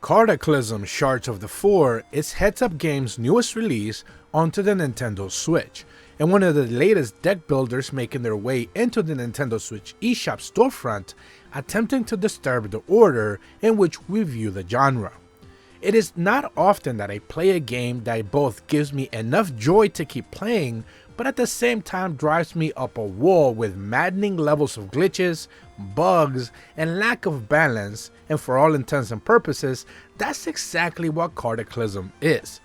Cardaclysm Shards of the Four is Heads Up Games' newest release onto the Nintendo Switch, and one of the latest deck builders making their way into the Nintendo Switch eShop storefront, attempting to disturb the order in which we view the genre. It is not often that I play a game that both gives me enough joy to keep playing, but at the same time drives me up a wall with maddening levels of glitches, bugs, and lack of balance, and for all intents and purposes, that's exactly what Cardaclysm is.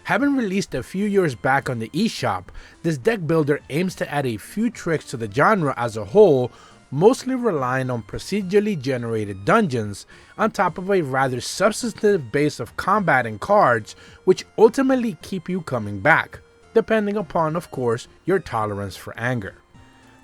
Having released a few years back on the eShop, this deck builder aims to add a few tricks to the genre as a whole, mostly relying on procedurally generated dungeons, on top of a rather substantive base of combat and cards, which ultimately keep you coming back, depending upon, of course, your tolerance for anger.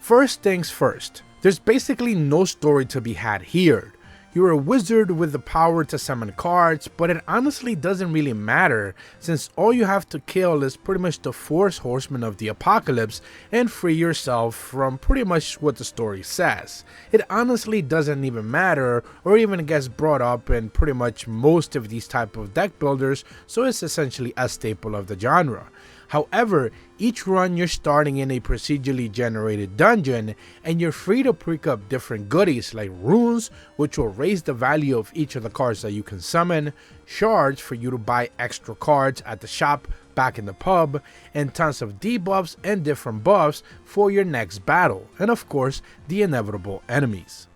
First things first, there's basically no story to be had here. You're a wizard with the power to summon cards, but it honestly doesn't really matter, since all you have to kill is pretty much the 4 horsemen of the apocalypse and free yourself from pretty much what the story says. It honestly doesn't even matter, or even gets brought up in pretty much most of these type of deck builders, so it's essentially a staple of the genre. However, each run you're starting in a procedurally generated dungeon, and you're free to pick up different goodies like runes, which will raise the value of each of the cards that you can summon, shards for you to buy extra cards at the shop back in the pub, and tons of debuffs and different buffs for your next battle, and of course, the inevitable enemies.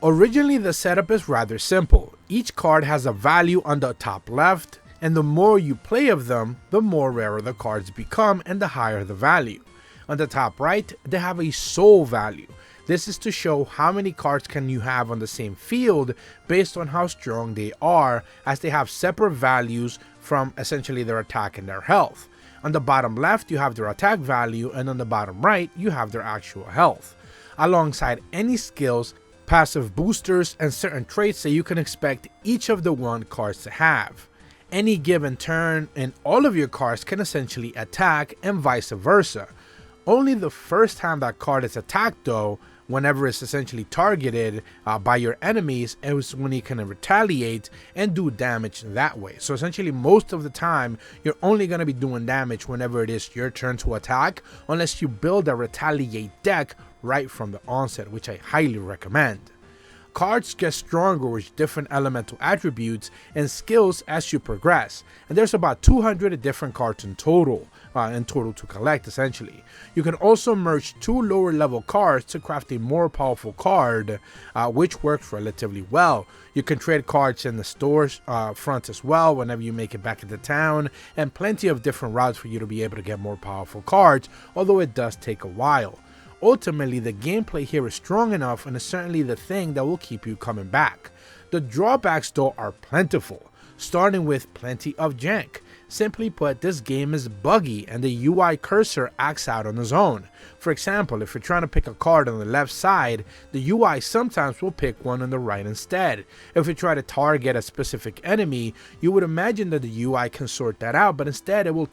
Originally, the setup is rather simple. Each card has a value on the top left, and the more you play of them, the more rarer the cards become and the higher the value. On the top right, they have a soul value. This is to show how many cards can you have on the same field based on how strong they are, as they have separate values from essentially their attack and their health. On the bottom left, you have their attack value, and on the bottom right, you have their actual health, alongside any skills, passive boosters, and certain traits that you can expect each of the one cards to have. Any given turn, and all of your cards can essentially attack, and vice versa. Only the first time that card is attacked though, whenever it's essentially targeted by your enemies, is when you can retaliate and do damage that way. So essentially most of the time, you're only going to be doing damage whenever it is your turn to attack, unless you build a retaliate deck right from the onset, which I highly recommend. Cards get stronger with different elemental attributes and skills as you progress, and there's about 200 different cards in total to collect essentially. You can also merge 2 lower level cards to craft a more powerful card, which works relatively well. You can trade cards in the stores front as well whenever you make it back into town, and plenty of different routes for you to be able to get more powerful cards, although it does take a while. Ultimately, the gameplay here is strong enough, and is certainly the thing that will keep you coming back. The drawbacks though are plentiful, starting with plenty of jank. Simply put, this game is buggy and the UI cursor acts out on its own. For example, if you're trying to pick a card on the left side, the UI sometimes will pick one on the right instead. If you try to target a specific enemy, you would imagine that the UI can sort that out, but instead it will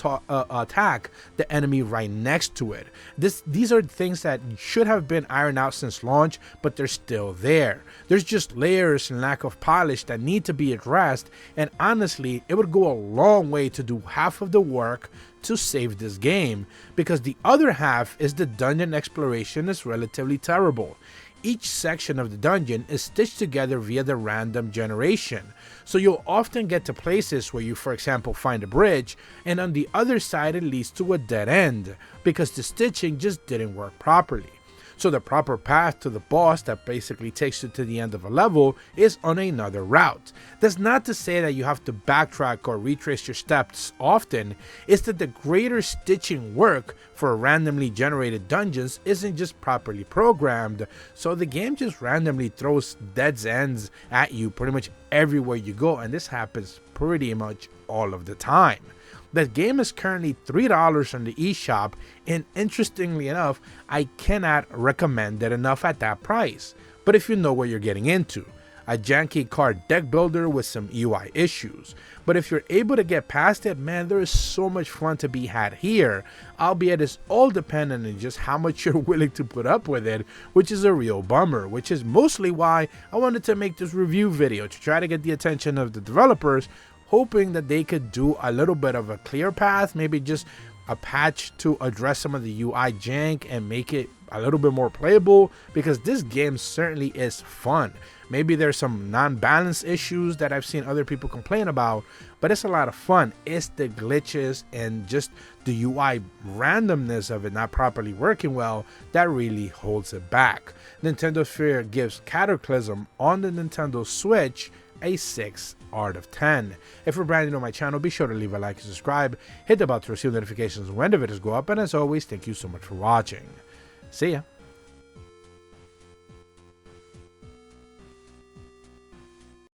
attack the enemy right next to it. These are things that should have been ironed out since launch, but they're still there. There's just layers and lack of polish that need to be addressed, and honestly, it would go a long way to do half of the work to save this game, because the other half is the dungeon exploration is relatively terrible. Each section of the dungeon is stitched together via the random generation, so you'll often get to places where you, for example, find a bridge, and on the other side it leads to a dead end, because the stitching just didn't work properly. So the proper path to the boss that basically takes you to the end of a level is on another route. That's not to say that you have to backtrack or retrace your steps often, it's that the greater stitching work for randomly generated dungeons isn't just properly programmed, so the game just randomly throws dead ends at you pretty much everywhere you go, and this happens pretty much all of the time. The game is currently $3 on the eShop, and interestingly enough, I cannot recommend it enough at that price. But if you know what you're getting into, a janky card deck builder with some UI issues. But if you're able to get past it, man, there is so much fun to be had here, albeit it's all dependent on just how much you're willing to put up with it, which is a real bummer, which is mostly why I wanted to make this review video, to try to get the attention of the developers, hoping that they could do a little bit of a clear path, maybe just a patch to address some of the UI jank and make it a little bit more playable, because this game certainly is fun. Maybe there's some non-balance issues that I've seen other people complain about, but it's a lot of fun. It's the glitches and just the UI randomness of it not properly working well that really holds it back. Nintendo Sphere gives Cardaclysm on the Nintendo Switch a 6 out of 10. If you're brand new to my channel, be sure to leave a like and subscribe, hit the bell to receive notifications when the videos go up, and as always, thank you so much for watching. See ya.